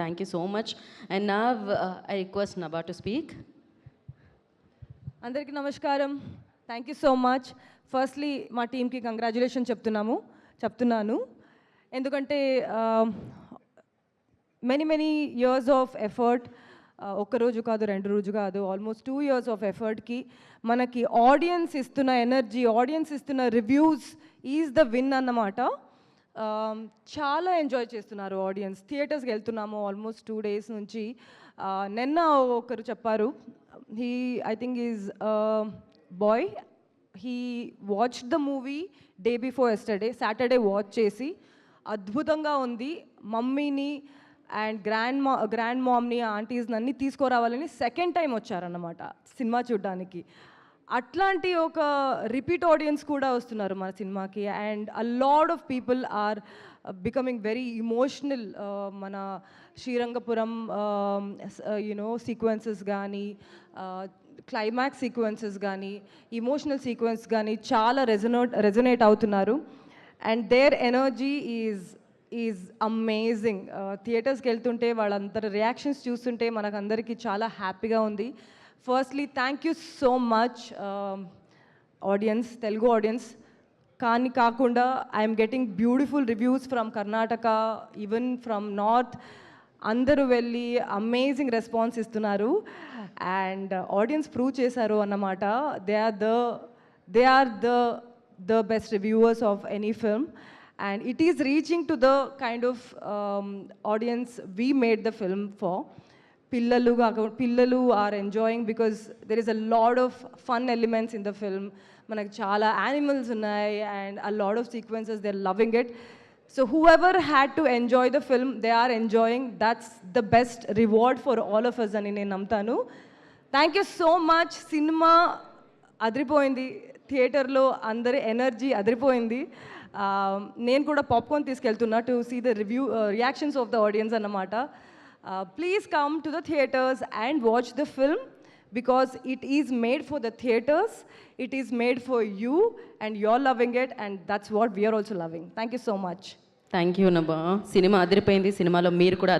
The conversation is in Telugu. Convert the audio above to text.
Thank you so much. And now I request Nabha to speak. అందరికీ నమస్కారం. Thank you so much. Firstly మా టీమ్కి కంగ్రాచులేషన్ చెప్తున్నాను ఎందుకంటే మెనీ ఇయర్స్ ఆఫ్ ఎఫర్ట్, ఒక్కరోజు కాదు, 2 రోజు కాదు, ఆల్మోస్ట్ 2 years ఆఫ్ ఎఫర్ట్కి మనకి ఆడియన్స్ ఇస్తున్న ఎనర్జీ, ఆడియన్స్ ఇస్తున్న రివ్యూస్ ఈజ్ ద విన్ అన్నమాట. చాలా ఎంజాయ్ చేస్తున్నారు ఆడియన్స్. థియేటర్స్కి వెళ్తున్నాము ఆల్మోస్ట్ 2 days నుంచి. నిన్న ఒకరు చెప్పారు, I think he's a boy. He watched the movie day before yesterday, Saturday watch చేసి అద్భుతంగా ఉంది, మమ్మీని అండ్ గ్రాండ్ మామ్ని, ఆంటీస్ని అన్నీ తీసుకురావాలని సెకండ్ టైం వచ్చారన్నమాట సినిమా చూడడానికి. అట్లాంటి ఒక రిపీట్ ఆడియన్స్ కూడా వస్తున్నారు మన సినిమాకి. And a lot of people are becoming very emotional. మన శ్రీరంగపురం సీక్వెన్సెస్ కానీ, క్లైమాక్స్ సీక్వెన్సెస్ కానీ, ఇమోషనల్ సీక్వెన్స్ కానీ చాలా రెజొనేట్ అవుతున్నారు. And their energy is amazing. థియేటర్స్కి వెళ్తుంటే వాళ్ళందరి రియాక్షన్స్ చూస్తుంటే మనకందరికీ చాలా హ్యాపీగా ఉంది. Firstly thank you so much audience, Telugu audience. కానీ కాకుండా I'm getting beautiful reviews from Karnataka, even from north. అందరూ వెళ్ళి అమేజింగ్ రెస్పాన్స్ ఇస్తున్నారు. అండ్ ఆడియన్స్ ప్రూవ్ చేశారు అన్నమాట. They are the best reviewers of any film. And it is reaching to the kind of audience we made the film for. Pillalu are enjoying because there is a lot of fun elements in the film. Manaku chaala animals unnai and a lot of sequences, they're loving it. So whoever had to enjoy the film, they are enjoying. That's the best reward for all of us ani nenu namtanu. Thank you so much. Cinema adripoyindi, థియేటర్లో అందరి ఎనర్జీ అదిరిపోయింది. నేను కూడా పాప్కార్న్ తీసుకెళ్తున్నా to see the reactions of the audience అన్నమాట. Please come to the theatres and watch the film because it is made for the theatres. It is made for you and you're loving it and that's what we're also loving. Thank you so much. Thank you Naba. Cinema అదిరిపోయింది, సినిమాలో మీరు కూడా